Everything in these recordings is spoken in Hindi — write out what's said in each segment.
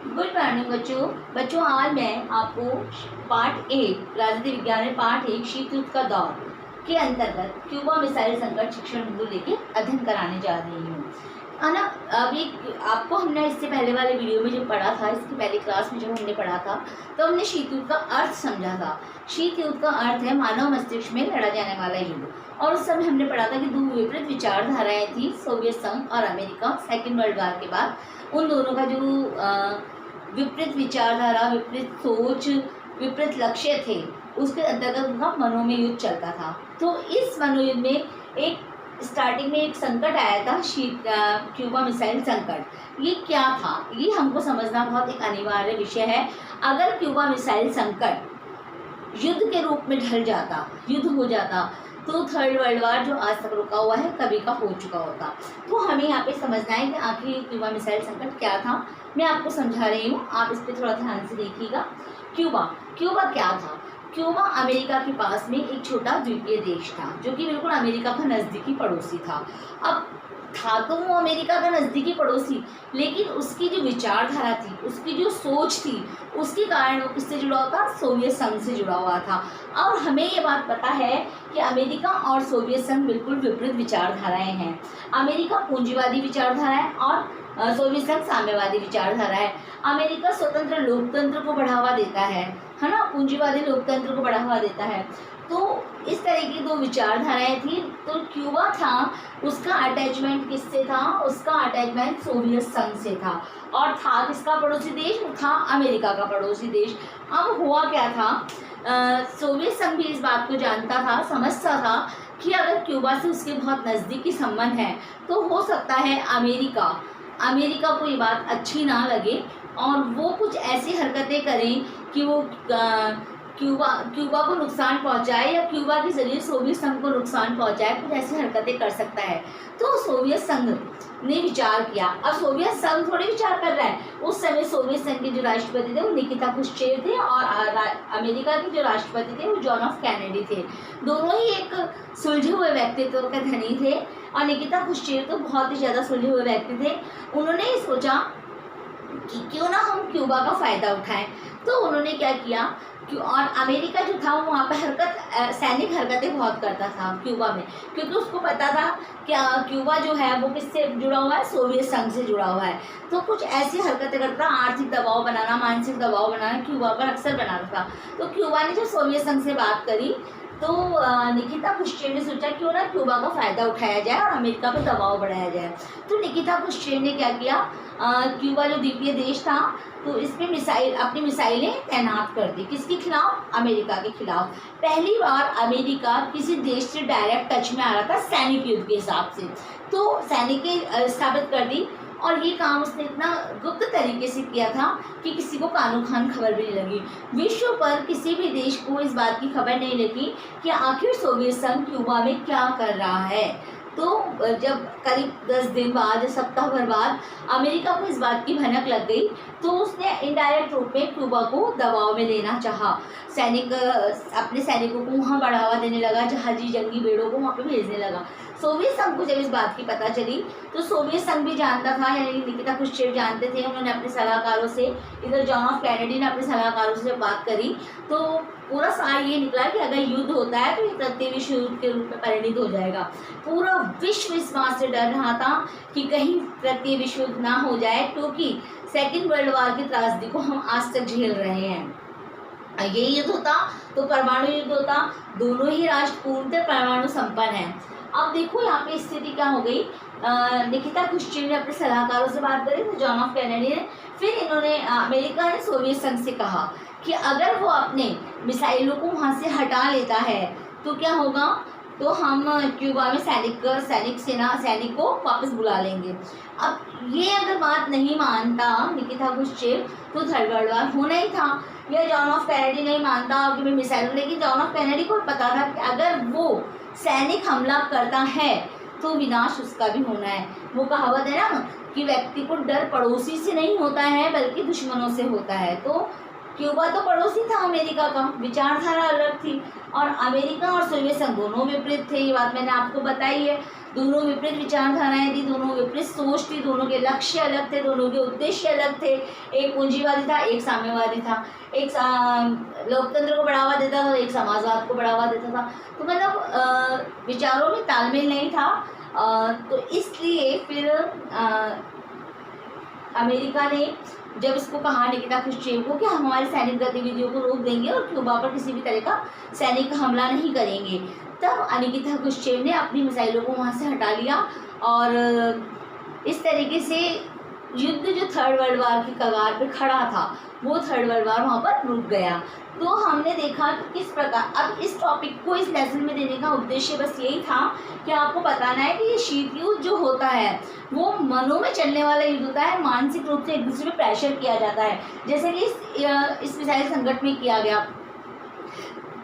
गुड मॉर्निंग बच्चों। बच्चों आज मैं आपको पार्ट ए राजनीति विज्ञान में पार्ट 1 शीत युद्ध का दौर के अंतर्गत क्यूबा मिसाइल संकट शिक्षण बिंदु लेके अध्ययन कराने जा रही हूँ, है ना। अभी आपको हमने इससे पहले वाले वीडियो में जो पढ़ा था, इसकी पहली क्लास में जब हमने पढ़ा था तो हमने शीत युद्ध का अर्थ समझा था। शीत युद्ध का अर्थ है मानव मस्तिष्क में लड़ा जाने वाला युद्ध। और उस समय हमने पढ़ा था कि दो विपरीत विचारधाराएं थी, सोवियत संघ और अमेरिका। सेकेंड वर्ल्ड वॉर के बाद उन दोनों का जो विपरीत विचारधारा, विपरीत सोच, विपरीत लक्ष्य थे, उसके अंतर्गत उनका मनोमय युद्ध चलता था। तो इस मनोयुद्ध में एक स्टार्टिंग में एक संकट आया था, क्यूबा मिसाइल संकट। ये क्या था, ये हमको समझना बहुत एक अनिवार्य विषय है। अगर क्यूबा मिसाइल संकट युद्ध के रूप में ढल जाता, युद्ध हो जाता, तो थर्ड वर्ल्ड वॉर जो आज तक रुका हुआ है कभी का हो चुका होता। तो हमें यहाँ पे समझना है कि आखिर क्यूबा मिसाइल संकट क्या था। मैं आपको समझा रही हूँ, आप इस पर थोड़ा ध्यान से देखिएगा। क्यूबा क्या था? क्यूबा अमेरिका के पास में एक छोटा द्वीपीय देश था, जो कि बिल्कुल अमेरिका का नज़दीकी पड़ोसी था। अब था तो वो अमेरिका का नज़दीकी पड़ोसी, लेकिन उसकी जो विचारधारा थी, उसकी जो सोच थी, उसके कारण वो किससे जुड़ा हुआ था? सोवियत संघ से जुड़ा हुआ था। और हमें ये बात पता है कि अमेरिका और सोवियत संघ बिल्कुल विपरीत विचारधाराएं हैं। अमेरिका पूंजीवादी विचारधारा है और सोवियत संघ साम्यवादी विचारधारा है। अमेरिका स्वतंत्र लोकतंत्र को बढ़ावा देता है ना, पूंजीवादी लोकतंत्र को बढ़ावा देता है। तो इस तरह की दो विचारधाराएं थी। तो क्यूबा था, उसका अटैचमेंट किससे था? उसका अटैचमेंट सोवियत संघ से था। और था किसका पड़ोसी देश? वो था अमेरिका का पड़ोसी देश। अब हुआ क्या था, सोवियत संघ भी इस बात को जानता था, समझता था कि अगर क्यूबा से उसके बहुत नज़दीकी संबंध है तो हो सकता है अमेरिका को ये बात अच्छी ना लगे और वो कुछ ऐसी हरकतें करें कि वो क्यूबा को नुकसान पहुंचाए या क्यूबा के जरिए सोवियत संघ को नुकसान पहुंचाए, कुछ ऐसी हरकतें कर सकता है। तो सोवियत संघ ने विचार किया। अब सोवियत संघ थोड़े विचार कर रहा है, उस समय सोवियत संघ के जो राष्ट्रपति थे वो निकिता क्रुश्चेव थे और अमेरिका के जो राष्ट्रपति थे वो जॉन ऑफ कैनेडी थे। दोनों ही एक सुलझे हुए व्यक्तित्व के धनी थे और निकिता क्रुश्चेव तो बहुत ही ज़्यादा सुलझे हुए व्यक्ति थे। उन्होंने ये सोचा कि क्यों ना हम क्यूबा का फ़ायदा उठाएं। तो उन्होंने क्या किया, और अमेरिका जो था वो वहाँ पे सैनिक हरकतें बहुत करता था क्यूबा में, क्योंकि उसको पता था कि क्यूबा जो है वो किससे जुड़ा हुआ है? सोवियत संघ से जुड़ा हुआ है। तो कुछ ऐसी हरकतें करता, आर्थिक दबाव बनाना, मानसिक दबाव बनाना क्यूबा पर अक्सर बनाता था। तो क्यूबा ने जब सोवियत संघ से बात करी तो निकिता क्रुश्चेव ने सोचा क्यों ना क्यूबा का फ़ायदा उठाया जाए और अमेरिका पर दबाव बढ़ाया जाए। तो निकिता क्रुश्चेव ने क्या किया, क्यूबा जो द्वीपीय देश था तो इसमें अपनी मिसाइलें तैनात कर दी। किसके खिलाफ? अमेरिका के खिलाफ। पहली बार अमेरिका किसी देश से डायरेक्ट टच में आ रहा था सैनिक युद्ध के हिसाब से, तो सैनिकें स्थापित कर दी। और ये काम उसने इतना गुप्त तरीके से किया था कि किसी को कानो खान खबर भी नहीं लगी। विश्व पर किसी भी देश को इस बात की खबर नहीं लगी कि आखिर सोवियत संघ क्यूबा में क्या कर रहा है। तो जब करीब 10 दिन बाद, सप्ताह भर बाद अमेरिका को इस बात की भनक लग गई तो उसने इनडायरेक्ट रूप में क्यूबा को दबाव में लेना चाहा। अपने सैनिकों को वहाँ बढ़ावा देने लगा, जहाजी जंगी बेड़ों को वहाँ पे भेजने लगा। सोवियत संघ को जब इस बात की पता चली तो सोवियत संघ भी जानता था, यानी निकिता क्रुश्चेव जानते थे। उन्होंने अपने सलाहकारों से, इधर जॉन ऑफ कैनेडी ने अपने सलाहकारों से जब बात करी तो पूरा सार ये निकला कि अगर युद्ध होता है तो ये तृतीय विश्व युद्ध के रूप में परिणित हो जाएगा। पूरा विश्व इस बात से डर रहा था कि कहीं तृतीय विश्व युद्ध ना हो जाए, क्योंकि सेकेंड वर्ल्ड वॉर की त्रासदी को हम आज तक झेल रहे हैं। ये युद्ध होता तो परमाणु युद्ध होता, दोनों ही राष्ट्र पूर्णतः परमाणु संपन्न हैं। अब देखो यहाँ पे स्थिति क्या हो गई, निकिता क्रुश्चेव ने अपने सलाहकारों से बात करी तो जॉन ऑफ कैनेडी ने, फिर इन्होंने अमेरिका ने सोवियत संघ से कहा कि अगर वो अपने मिसाइलों को वहाँ से हटा लेता है तो क्या होगा, तो हम क्यूबा में सैनिक को वापस बुला लेंगे। अब ये अगर बात नहीं मानता निकिता क्रुश्चेव तो थर्ड वर्ल्ड वॉर होना ही था। या जॉन ऑफ कैनेडी नहीं मानता कि मैं मिसाइल, लेकिन जॉन ऑफ कैनेडी को पता था कि अगर वो सैनिक हमला करता है तो विनाश उसका भी होना है। वो कहावत है ना कि व्यक्ति को डर पड़ोसी से नहीं होता है बल्कि दुश्मनों से होता है। तो क्यूबा तो पड़ोसी था अमेरिका का, विचारधारा अलग थी, और अमेरिका और सोवियत संघ दोनों विपरीत थे। ये बात मैंने आपको बताई है। दोनों विपरीत विचारधाराएं थी, दोनों विपरीत सोच थी, दोनों के लक्ष्य अलग थे, दोनों के उद्देश्य अलग थे। एक पूंजीवादी था, एक साम्यवादी था, एक लोकतंत्र को बढ़ावा देता था, एक समाजवाद को बढ़ावा देता था। तो मतलब विचारों में तालमेल नहीं था। तो इसलिए फिर अमेरिका ने जब इसको कहा निकिता क्रुश्चेव को कि हम हमारी सैनिक गतिविधियों को रोक देंगे और क्यूबा पर किसी भी तरह का सैनिक हमला नहीं करेंगे, तब निकिता क्रुश्चेव ने अपनी मिसाइलों को वहाँ से हटा लिया और इस तरीके से युद्ध जो थर्ड वर्ल्ड वार की कगार पे खड़ा था, वो थर्ड वर्ल्ड वार वहाँ पर रुक गया। तो हमने देखा कि किस प्रकार, अब इस टॉपिक को इस लेसन में देने का उद्देश्य बस यही था कि आपको बताना है कि ये शीत युद्ध जो होता है वो मनों में चलने वाला युद्ध होता है, मानसिक रूप से एक दूसरे पे प्रेशर किया जाता है, जैसे कि इस मिसाइल संकट में किया गया।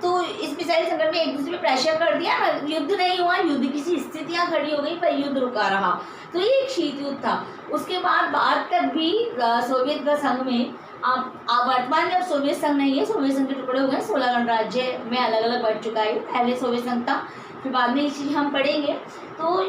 तो इस मिसाइल संकट में एक दूसरे पे प्रेशर कर दिया ना, युद्ध नहीं हुआ, युद्ध की स्थितियाँ खड़ी हो गई पर युद्ध रुका रहा, तो ये एक शीत युद्ध था। उसके बाद तक भी सोवियत का संघ में आप वर्तमान में अब सोवियत संघ नहीं है, सोवियत संघ के टुकड़े हो गए, 16 गणराज्य में अलग अलग बढ़ चुका है। पहले सोवियत संघ था, फिर बाद में ये चीज़ हम पढ़ेंगे। तो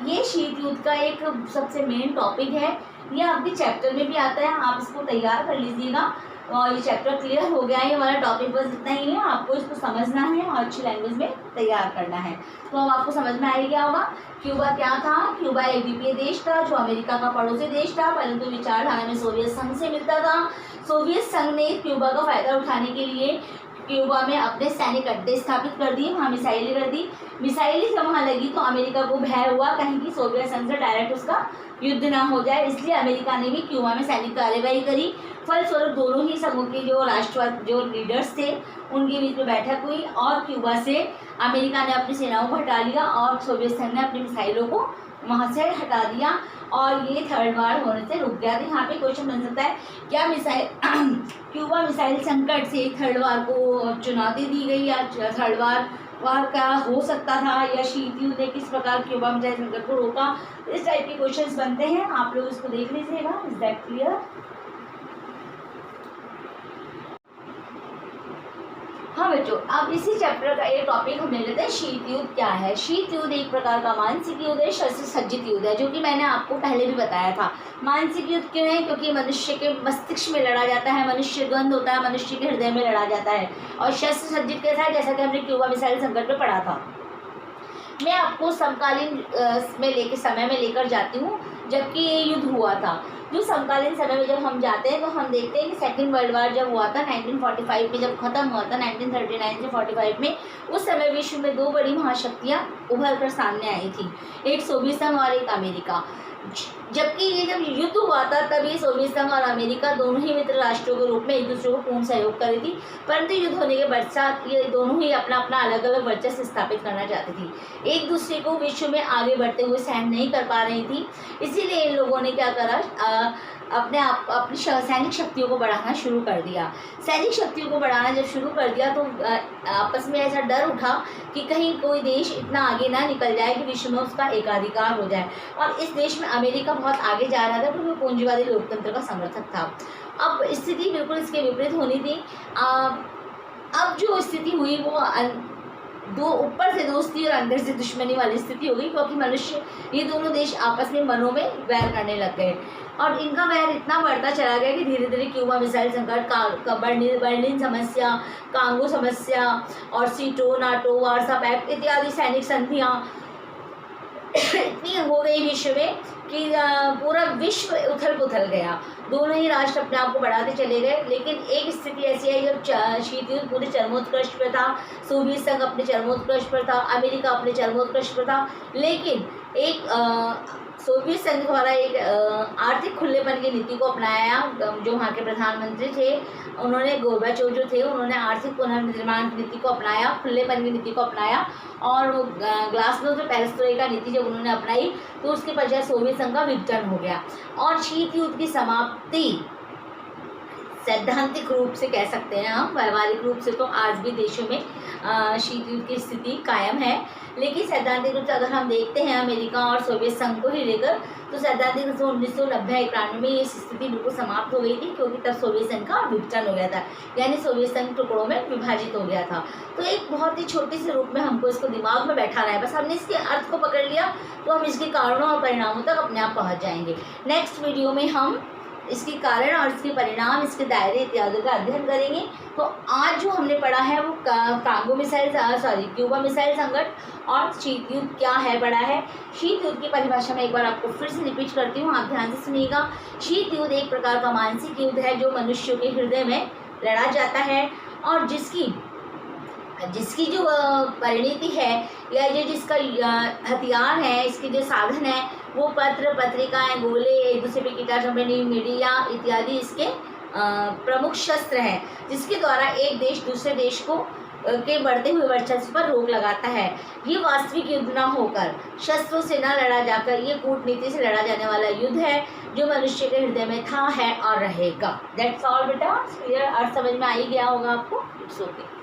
ये शीत युद्ध का एक सबसे मेन टॉपिक है, ये आपके चैप्टर में भी आता है, आप इसको तैयार कर लीजिएगा। और ये चैप्टर क्लियर हो गया है, ये हमारा टॉपिक बस इतना ही है, आपको इसको समझना है और अच्छी लैंग्वेज में तैयार करना है। तो अब आपको समझ में आ गया होगा क्यूबा क्या था। क्यूबा एक द्वीपीय देश था जो अमेरिका का पड़ोसी देश था, परंतु विचारधारा में सोवियत संघ से मिलता था। सोवियत संघ ने क्यूबा का फायदा उठाने के लिए क्यूबा में अपने सैनिक अड्डे स्थापित कर दिए, वहाँ मिसाइलें कर दी। मिसाइलें जब वहाँ लगी तो अमेरिका को भय हुआ कहीं कि सोवियत संघ से डायरेक्ट उसका युद्ध ना हो जाए, इसलिए अमेरिका ने भी क्यूबा में सैनिक कार्रवाई करी। फलस्वरूप दोनों ही संघों के जो राष्ट्रवाद जो लीडर्स थे उनके बीच में बैठक हुई और क्यूबा से अमेरिका ने अपनी सेनाओं को हटा लिया और सोवियत संघ ने अपनी मिसाइलों को वहाँ से हटा दिया और ये थर्ड वार होने से रुक गया। तो यहाँ पे क्वेश्चन बन सकता है, क्या मिसाइल क्यूबा मिसाइल संकट से थर्ड वार को चुनौती दी गई या थर्ड वार का हो सकता था, या शीत युद्ध ने किस प्रकार क्यूबा मिसाइल संकट को रोका? इस टाइप के क्वेश्चंस बनते हैं, आप लोग इसको देख लीजिएगा। Is that clear? हाँ बच्चों, अब इसी चैप्टर का एक टॉपिक हम ले लेते हैं, शीत युद्ध क्या है। शीत युद्ध एक प्रकार का मानसिक युद्ध है, शस्त्र सज्जित युद्ध है, जो कि मैंने आपको पहले भी बताया था। मानसिक युद्ध क्यों है? क्योंकि मनुष्य के मस्तिष्क में लड़ा जाता है, मनुष्य द्वंद होता है, मनुष्य के हृदय में लड़ा जाता है। और शस्त्र सज्जित कैसा है? जैसा कि हमने क्यूबा मिसाइल संकट में पढ़ा था। मैं आपको समकालीन समय में लेकर जाती हूँ जबकि ये युद्ध हुआ था। जो समकालीन समय में जब हम जाते हैं तो हम देखते हैं कि सेकेंड वर्ल्ड वार जब हुआ था 1945 में, जब ख़त्म हुआ था 1939 से 45 में, उस समय विश्व में दो बड़ी महाशक्तियाँ उभर कर सामने आई थी, एक सोवियत संघ और एक अमेरिका। जबकि ये जब युद्ध हुआ था तब ये सोवियत संघ और अमेरिका दोनों ही मित्र राष्ट्रों के रूप में एक दूसरे को पूर्ण सहयोग कर रही थी, परंतु युद्ध होने के पश्चात ये दोनों ही अपना अपना अलग अलग वर्चस्व स्थापित करना चाहती थी, एक दूसरे को विश्व में आगे बढ़ते हुए सहन नहीं कर पा रही थी। इसीलिए इन लोगों ने क्या करा, अपनी सैनिक शक्तियों को बढ़ाना शुरू कर दिया। सैनिक शक्तियों को बढ़ाना जब शुरू कर दिया तो आपस में ऐसा डर उठा कि कहीं कोई देश इतना आगे ना निकल जाए कि विश्व में उसका एकाधिकार हो जाए। और इस देश में अमेरिका बहुत आगे जा रहा था क्योंकि पूंजीवादी लोकतंत्र का समर्थक था। अब स्थिति बिल्कुल इसके विपरीत होनी थी। अब जो स्थिति हुई वो दो ऊपर से दोस्ती और अंदर से दुश्मनी वाली स्थिति हो गई, क्योंकि मनुष्य ये दोनों देश आपस में मनों में वैर करने लग गए और इनका वैर इतना बढ़ता चला गया कि धीरे धीरे क्यूबा मिसाइल संकट, बर्लिन समस्या, कांगो समस्या और सीटो, नाटो, वार्सा पैक्ट इत्यादि सैनिक संधियाँ इतनी हो गई विश्व में कि पूरा विश्व उथल पुथल गया। दोनों ही राष्ट्र अपने आप को बढ़ाते चले गए। लेकिन एक स्थिति ऐसी है जब शीत युद्ध पूरे चरमोत्कर्ष पर था, सोवियत संघ अपने चरमोत्कर्ष पर था, अमेरिका अपने चरमोत्कर्ष पर था, लेकिन एक सोवियत संघ द्वारा एक आर्थिक खुलेपन की नीति को अपनाया। जो वहाँ के प्रधानमंत्री थे उन्होंने, गोर्बाचोव जो थे, उन्होंने आर्थिक पुनर्निर्माण की नीति को अपनाया, खुलेपन की नीति को अपनाया और वो ग्लासनोस्ट पेरेस्ट्रोइका नीति जब उन्होंने अपनाई तो उसके पश्चात सोवियत संघ का विघटन हो गया और शीत युद्ध की समाप्ति सैद्धांतिक रूप से कह सकते हैं हम, व्यवहारिक रूप से तो आज भी देशों में शीत युद्ध की स्थिति कायम है, लेकिन सैद्धांतिक रूप से अगर हम देखते हैं अमेरिका और सोवियत संघ को ही लेकर, तो सैद्धांतिक रूप से 1990-91 में ये स्थिति बिल्कुल समाप्त हो गई थी, क्योंकि तब सोवियत संघ का विघटन हो गया था, यानी सोवियत संघ टुकड़ों में विभाजित हो गया था। तो एक बहुत ही छोटी सी रूप में हमको इसको दिमाग में बैठाना है, बस हमने इसके अर्थ को पकड़ लिया तो हम इसके कारणों और परिणामों तक अपने आप पहुँच जाएंगे। नेक्स्ट वीडियो में हम इसके कारण और इसके परिणाम, इसके दायरे इत्यादि का अध्ययन करेंगे। तो आज जो हमने पढ़ा है वो क्यूबा मिसाइल संकट और शीत युद्ध क्या है पढ़ा है। शीत युद्ध की परिभाषा में एक बार आपको फिर से रिपीट करती हूँ, आप ध्यान से सुनिएगा। शीत युद्ध एक प्रकार का मानसिक युद्ध है जो मनुष्यों के हृदय में लड़ा जाता है और जिसकी जो परिणति है या जो जिसका हथियार है, इसके जो साधन है वो पत्र पत्रिकाएं, गोले, एक दूसरे पे कीटाणु, मीडिया इत्यादि इसके प्रमुख शस्त्र हैं, जिसके द्वारा एक देश दूसरे देश को के बढ़ते हुए वर्चस्व पर रोक लगाता है। ये वास्तविक युद्ध न होकर, शस्त्रों से न लड़ा जाकर, ये कूटनीति से लड़ा जाने वाला युद्ध है जो मनुष्य के हृदय में था, है और रहेगा। दैट्स ऑल बेटा, क्लियर? अर्थ समझ में आ ही गया होगा आपको। It's okay.